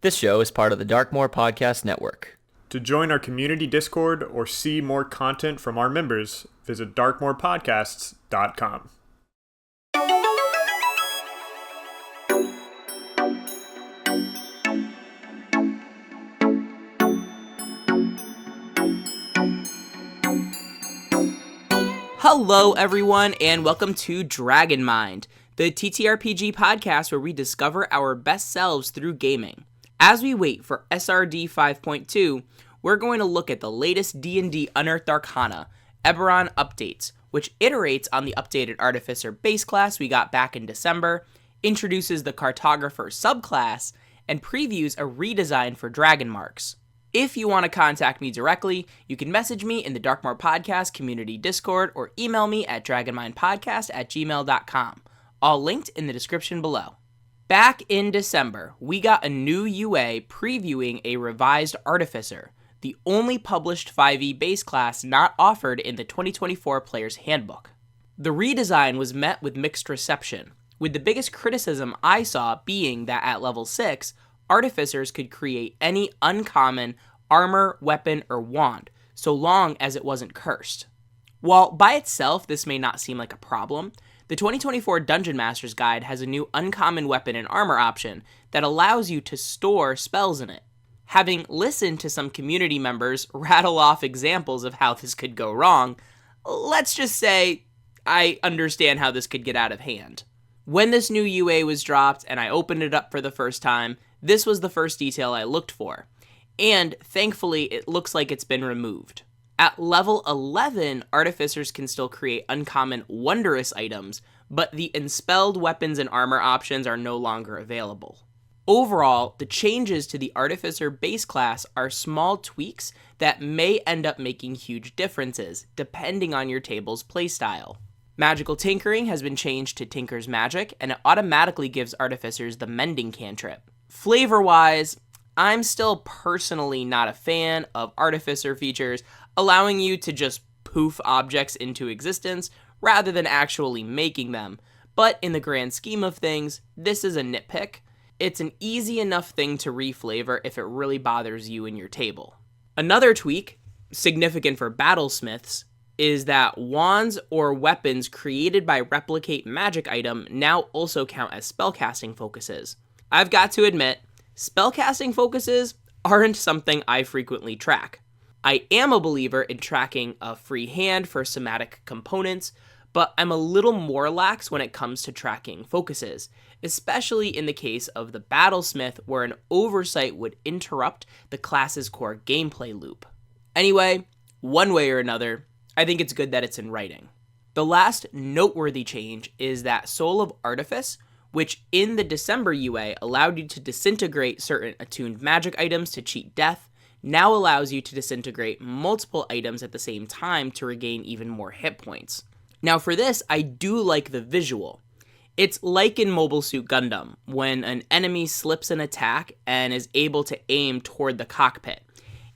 This show is part of the Darkmoor Podcast Network. To join our community Discord or see more content from our members, visit darkmoorpodcasts.com. Hello, everyone, and welcome to Dragon Mind, the TTRPG podcast where we discover our best selves through gaming. As we wait for SRD 5.2, we're going to look at the latest D&D Unearthed Arcana, Eberron Updates, which iterates on the updated Artificer base class we got back in December, introduces the Cartographer subclass, and previews a redesign for Dragon Marks. If you want to contact me directly, you can message me in the Darkmoor Podcast community Discord or email me at dragonmindpodcast@gmail.com, all linked in the description below. Back in December, we got a new UA previewing a revised Artificer, the only published 5e base class not offered in the 2024 Player's Handbook. The redesign was met with mixed reception, with the biggest criticism I saw being that at level 6, Artificers could create any uncommon armor, weapon, or wand, so long as it wasn't cursed. While by itself this may not seem like a problem, the 2024 Dungeon Master's Guide has a new uncommon weapon and armor option that allows you to store spells in it. Having listened to some community members rattle off examples of how this could go wrong, let's just say I understand how this could get out of hand. When this new UA was dropped and I opened it up for the first time, this was the first detail I looked for, and thankfully it looks like it's been removed. At level 11, Artificers can still create uncommon wondrous items, but the enspelled weapons and armor options are no longer available. Overall, the changes to the Artificer base class are small tweaks that may end up making huge differences, depending on your table's playstyle. Magical Tinkering has been changed to Tinker's Magic, and it automatically gives Artificers the Mending cantrip. Flavor-wise, I'm still personally not a fan of Artificer features, allowing you to just poof objects into existence rather than actually making them, but in the grand scheme of things, this is a nitpick. It's an easy enough thing to reflavor if it really bothers you in your table. Another tweak, significant for battlesmiths, is that wands or weapons created by replicate magic item now also count as spellcasting focuses. I've got to admit, spellcasting focuses aren't something I frequently track. I am a believer in tracking a free hand for somatic components, but I'm a little more lax when it comes to tracking focuses, especially in the case of the Battlesmith where an oversight would interrupt the class's core gameplay loop. Anyway, one way or another, I think it's good that it's in writing. The last noteworthy change is that Soul of Artifice, which in the December UA allowed you to disintegrate certain attuned magic items to cheat death, now allows you to disintegrate multiple items at the same time to regain even more hit points. Now for this, I do like the visual. It's like in Mobile Suit Gundam, when an enemy slips an attack and is able to aim toward the cockpit.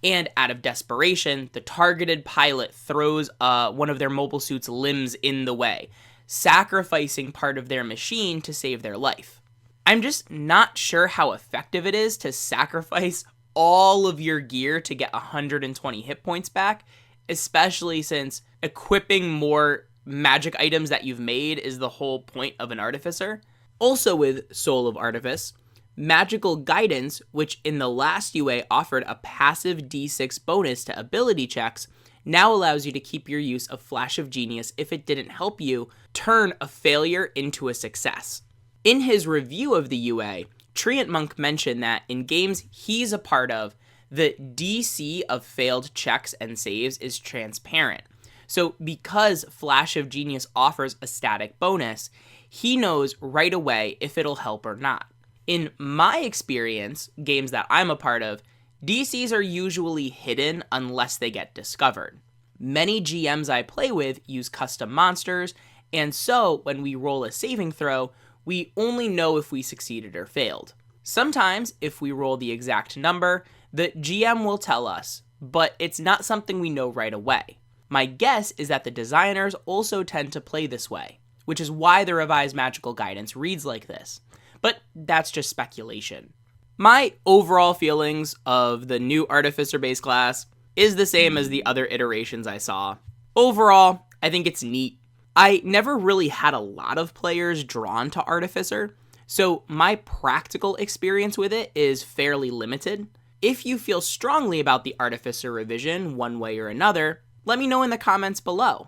And out of desperation, the targeted pilot throws one of their mobile suit's limbs in the way, sacrificing part of their machine to save their life. I'm just not sure how effective it is to sacrifice all of your gear to get 120 hit points back, especially since equipping more magic items that you've made is the whole point of an Artificer. Also with Soul of Artifice, Magical Guidance, which in the last UA offered a passive D6 bonus to ability checks, now allows you to keep your use of Flash of Genius if it didn't help you turn a failure into a success. In his review of the UA, Treant Monk mentioned that in games he's a part of, the DC of failed checks and saves is transparent. So because Flash of Genius offers a static bonus, he knows right away if it'll help or not. In my experience, games that I'm a part of, DCs are usually hidden unless they get discovered. Many GMs I play with use custom monsters, and so when we roll a saving throw, we only know if we succeeded or failed. Sometimes, if we roll the exact number, the GM will tell us, but it's not something we know right away. My guess is that the designers also tend to play this way, which is why the revised magical guidance reads like this. But that's just speculation. My overall feelings of the new Artificer base class is the same as the other iterations I saw. Overall, I think it's neat. I never really had a lot of players drawn to Artificer, so my practical experience with it is fairly limited. If you feel strongly about the Artificer revision one way or another, let me know in the comments below.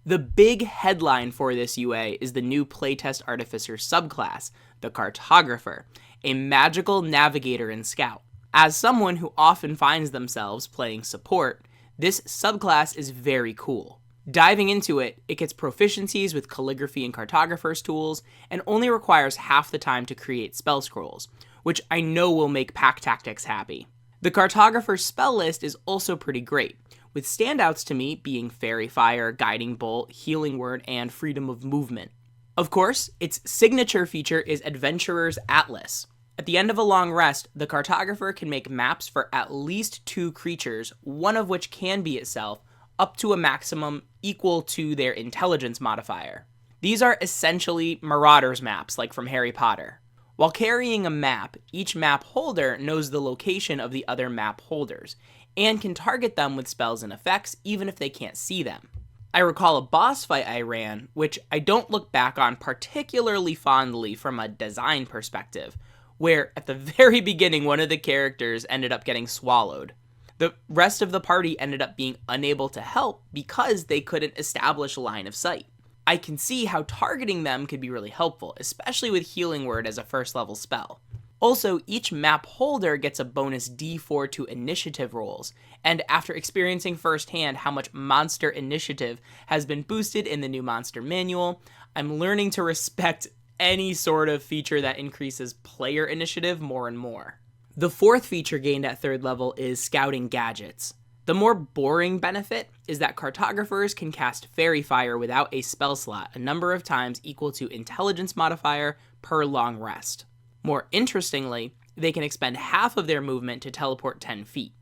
The big headline for this UA is the new playtest Artificer subclass, the Cartographer, a magical navigator and scout. As someone who often finds themselves playing support, this subclass is very cool. Diving into it, it gets proficiencies with calligraphy and cartographer's tools, and only requires half the time to create spell scrolls, which I know will make Pack Tactics happy. The cartographer's spell list is also pretty great, with standouts to me being Fairy Fire, Guiding Bolt, Healing Word, and Freedom of Movement. Of course, its signature feature is Adventurer's Atlas. At the end of a long rest, the cartographer can make maps for at least 2 creatures, one of which can be itself, up to a maximum equal to their intelligence modifier. These are essentially Marauders maps, like from Harry Potter. While carrying a map, each map holder knows the location of the other map holders, and can target them with spells and effects even if they can't see them. I recall a boss fight I ran, which I don't look back on particularly fondly from a design perspective, where at the very beginning one of the characters ended up getting swallowed. The rest of the party ended up being unable to help because they couldn't establish a line of sight. I can see how targeting them could be really helpful, especially with Healing Word as a first level spell. Also, each map holder gets a bonus D4 to initiative rolls, and after experiencing firsthand how much monster initiative has been boosted in the new monster manual, I'm learning to respect any sort of feature that increases player initiative more and more. The 4th feature gained at 3rd level is Scouting Gadgets. The more boring benefit is that cartographers can cast Fairy Fire without a spell slot a number of times equal to intelligence modifier per long rest. More interestingly, they can expend half of their movement to teleport 10 feet.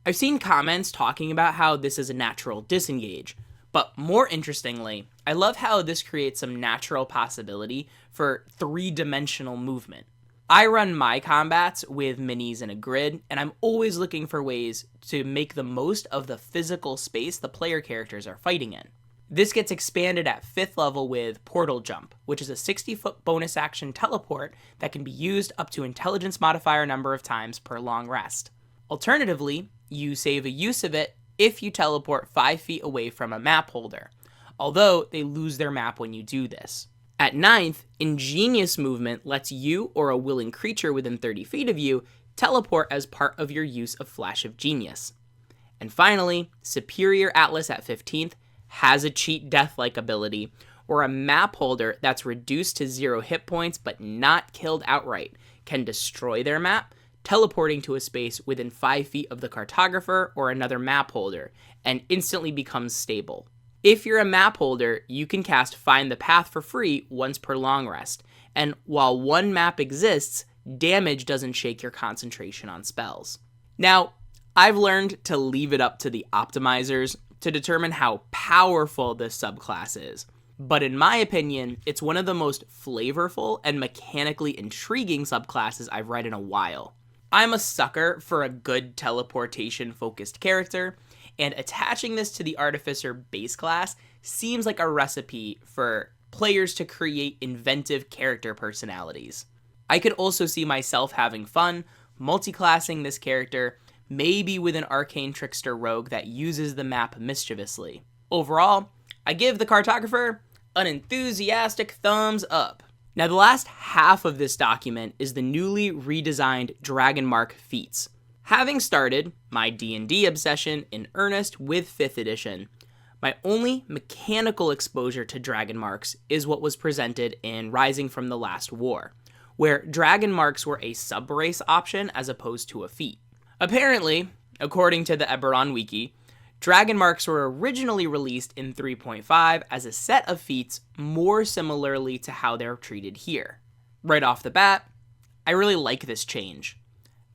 I've seen comments talking about how this is a natural disengage, but more interestingly, I love how this creates some natural possibility for 3-dimensional movement. I run my combats with minis in a grid, and I'm always looking for ways to make the most of the physical space the player characters are fighting in. This gets expanded at 5th level with Portal Jump, which is a 60-foot bonus action teleport that can be used up to intelligence modifier number of times per long rest. Alternatively, you save a use of it if you teleport 5 feet away from a map holder, although they lose their map when you do this. At 9th, Ingenious Movement lets you or a willing creature within 30 feet of you teleport as part of your use of Flash of Genius. And finally, Superior Atlas at 15th has a cheat death-like ability, or a map holder that's reduced to 0 hit points but not killed outright can destroy their map, teleporting to a space within 5 feet of the cartographer or another map holder, and instantly becomes stable. If you're a map holder, you can cast Find the Path for free once per long rest, and while one map exists, damage doesn't shake your concentration on spells. Now, I've learned to leave it up to the optimizers to determine how powerful this subclass is, but in my opinion, it's one of the most flavorful and mechanically intriguing subclasses I've read in a while. I'm a sucker for a good teleportation-focused character, and attaching this to the Artificer base class seems like a recipe for players to create inventive character personalities. I could also see myself having fun multi-classing this character, maybe with an arcane trickster rogue that uses the map mischievously. Overall, I give the cartographer an enthusiastic thumbs up. Now, the last half of this document is the newly redesigned Dragonmark feats. Having started my D&D obsession in earnest with 5th edition, my only mechanical exposure to dragon marks is what was presented in Rising from the Last War, where dragon marks were a sub-race option as opposed to a feat. Apparently, according to the Eberron wiki, dragon marks were originally released in 3.5 as a set of feats more similarly to how they're treated here. Right off the bat, I really like this change.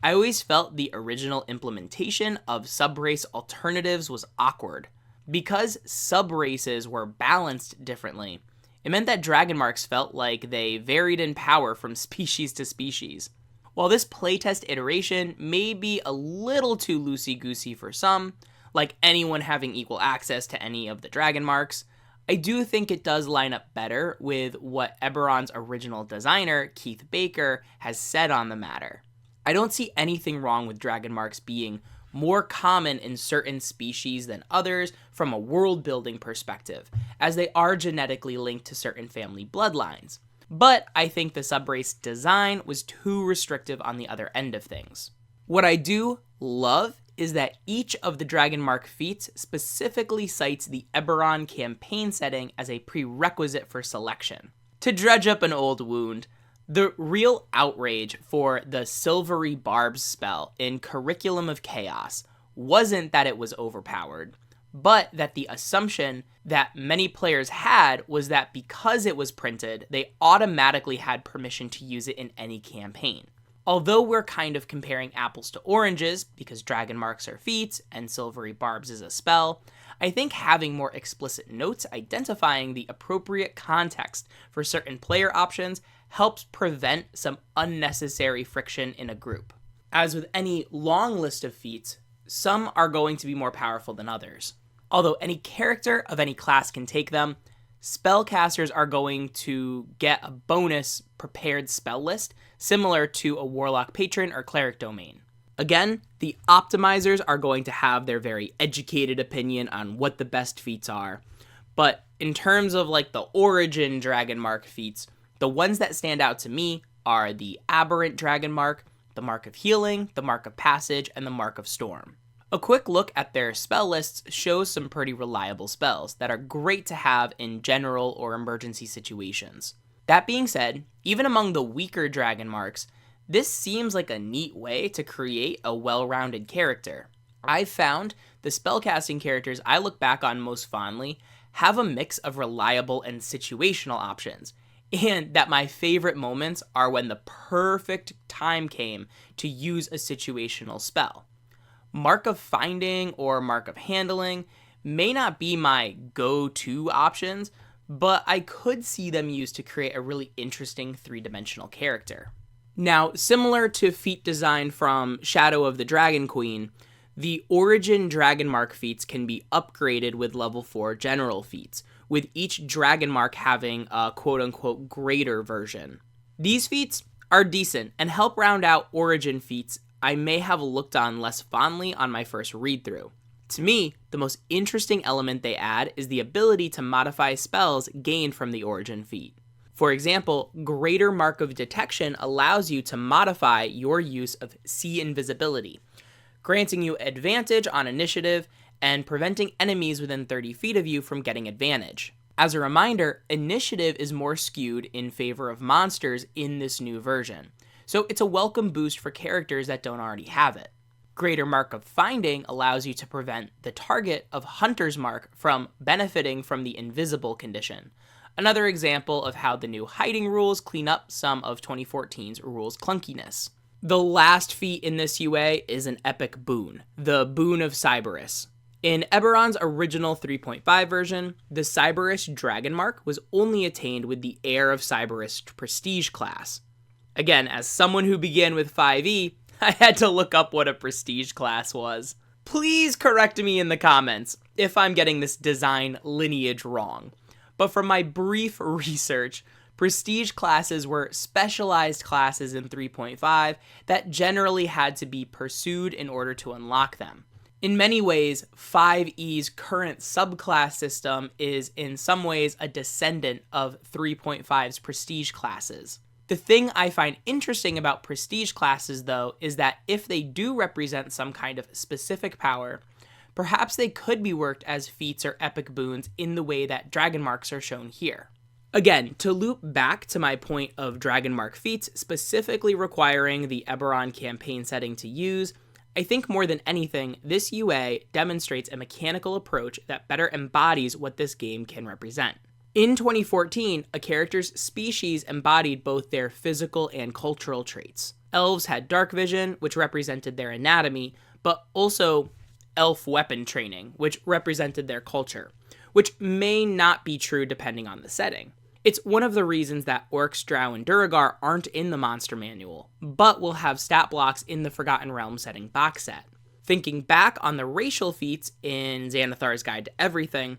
I always felt the original implementation of sub-race alternatives was awkward. Because sub-races were balanced differently, it meant that dragon marks felt like they varied in power from species to species. While this playtest iteration may be a little too loosey-goosey for some, like anyone having equal access to any of the dragon marks, I do think it does line up better with what Eberron's original designer, Keith Baker, has said on the matter. I don't see anything wrong with dragon marks being more common in certain species than others from a world-building perspective, as they are genetically linked to certain family bloodlines. But I think the subrace design was too restrictive on the other end of things. What I do love is that each of the dragon mark feats specifically cites the Eberron campaign setting as a prerequisite for selection. To dredge up an old wound, the real outrage for the Silvery Barbs spell in Curriculum of Chaos wasn't that it was overpowered, but that the assumption that many players had was that because it was printed, they automatically had permission to use it in any campaign. Although we're kind of comparing apples to oranges, because dragon marks are feats and Silvery Barbs is a spell, I think having more explicit notes identifying the appropriate context for certain player options helps prevent some unnecessary friction in a group. As with any long list of feats, some are going to be more powerful than others. Although any character of any class can take them, spellcasters are going to get a bonus prepared spell list, similar to a Warlock Patron or Cleric Domain. Again, the optimizers are going to have their very educated opinion on what the best feats are, but in terms of like the origin dragon mark feats, the ones that stand out to me are the Aberrant Dragon Mark, the Mark of Healing, the Mark of Passage, and the Mark of Storm. A quick look at their spell lists shows some pretty reliable spells that are great to have in general or emergency situations. That being said, even among the weaker dragon marks, this seems like a neat way to create a well-rounded character. I've found the spellcasting characters I look back on most fondly have a mix of reliable and situational options, and that my favorite moments are when the perfect time came to use a situational spell. Mark of Finding or Mark of Handling may not be my go-to options, but I could see them used to create a really interesting three-dimensional character. Now, similar to feat design from Shadow of the Dragon Queen, the Origin Dragon Mark feats can be upgraded with level 4 general feats, with each dragon mark having a quote-unquote greater version. These feats are decent and help round out Origin feats I may have looked on less fondly on my first read-through. To me, the most interesting element they add is the ability to modify spells gained from the Origin feat. For example, Greater Mark of Detection allows you to modify your use of See Invisibility, granting you advantage on initiative and preventing enemies within 30 feet of you from getting advantage. As a reminder, initiative is more skewed in favor of monsters in this new version, so it's a welcome boost for characters that don't already have it. Greater Mark of Finding allows you to prevent the target of Hunter's Mark from benefiting from the invisible condition. Another example of how the new hiding rules clean up some of 2014's rules clunkiness. The last feat in this UA is an epic boon, the Boon of Cyberus. In Eberron's original 3.5 version, the Cyberus Dragon Mark was only attained with the Heir of Cyberus Prestige class. Again, as someone who began with 5e, I had to look up what a Prestige class was. Please correct me in the comments if I'm getting this design lineage wrong. But from my brief research, Prestige classes were specialized classes in 3.5 that generally had to be pursued in order to unlock them. In many ways, 5e's current subclass system is in some ways a descendant of 3.5's Prestige classes. The thing I find interesting about Prestige classes, though, is that if they do represent some kind of specific power, perhaps they could be worked as feats or epic boons in the way that dragon marks are shown here. Again, to loop back to my point of dragon mark feats specifically requiring the Eberron campaign setting to use, I think more than anything, this UA demonstrates a mechanical approach that better embodies what this game can represent. In 2014, a character's species embodied both their physical and cultural traits. Elves had dark vision, which represented their anatomy, but also elf weapon training, which represented their culture, which may not be true depending on the setting. It's one of the reasons that Orcs, Drow, and Duragar aren't in the Monster Manual, but will have stat blocks in the Forgotten Realms setting box set. Thinking back on the racial feats in Xanathar's Guide to Everything,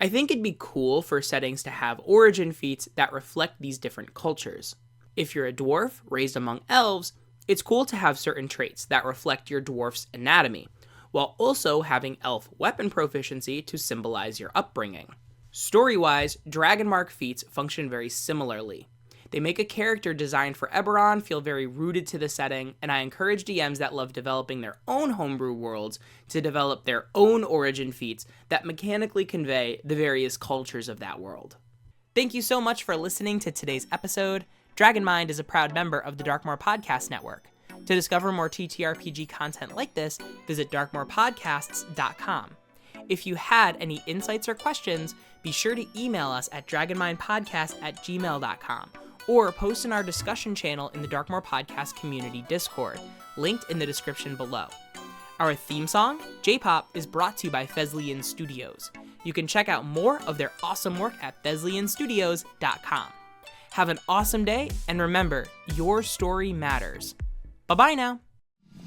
I think it'd be cool for settings to have origin feats that reflect these different cultures. If you're a dwarf raised among elves, it's cool to have certain traits that reflect your dwarf's anatomy, while also having elf weapon proficiency to symbolize your upbringing. Story-wise, Dragonmark feats function very similarly. They make a character designed for Eberron feel very rooted to the setting, and I encourage DMs that love developing their own homebrew worlds to develop their own origin feats that mechanically convey the various cultures of that world. Thank you so much for listening to today's episode. Dragonmind is a proud member of the Darkmoor Podcast Network. To discover more TTRPG content like this, visit darkmoorpodcasts.com. If you had any insights or questions, be sure to email us at dragonmindpodcast@gmail.com or post in our discussion channel in the Darkmoor Podcast community Discord, linked in the description below. Our theme song, J-Pop, is brought to you by Thesleyan Studios. You can check out more of their awesome work at thesleyanstudios.com. Have an awesome day, and remember, your story matters. Bye-bye now.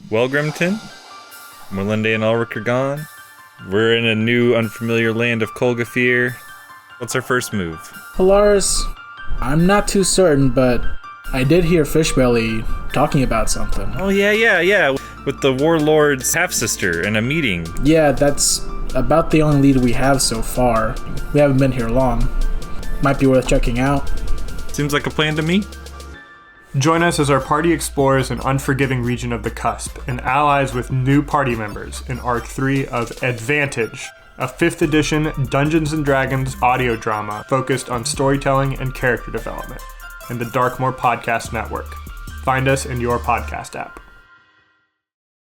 Well, Grimton, Melinda and Ulrich are gone. We're in a new, unfamiliar land of Kolgafir. What's our first move? Polaris, I'm not too certain, but I did hear Fishbelly talking about something. Oh, yeah. With the Warlord's half-sister in a meeting. Yeah, that's about the only lead we have so far. We haven't been here long. Might be worth checking out. Seems like a plan to me. Join us as our party explores an unforgiving region of the Cusp and allies with new party members in Arc 3 of Advantage, a 5th edition Dungeons & Dragons audio drama focused on storytelling and character development in the Darkmoor Podcast Network. Find us in your podcast app.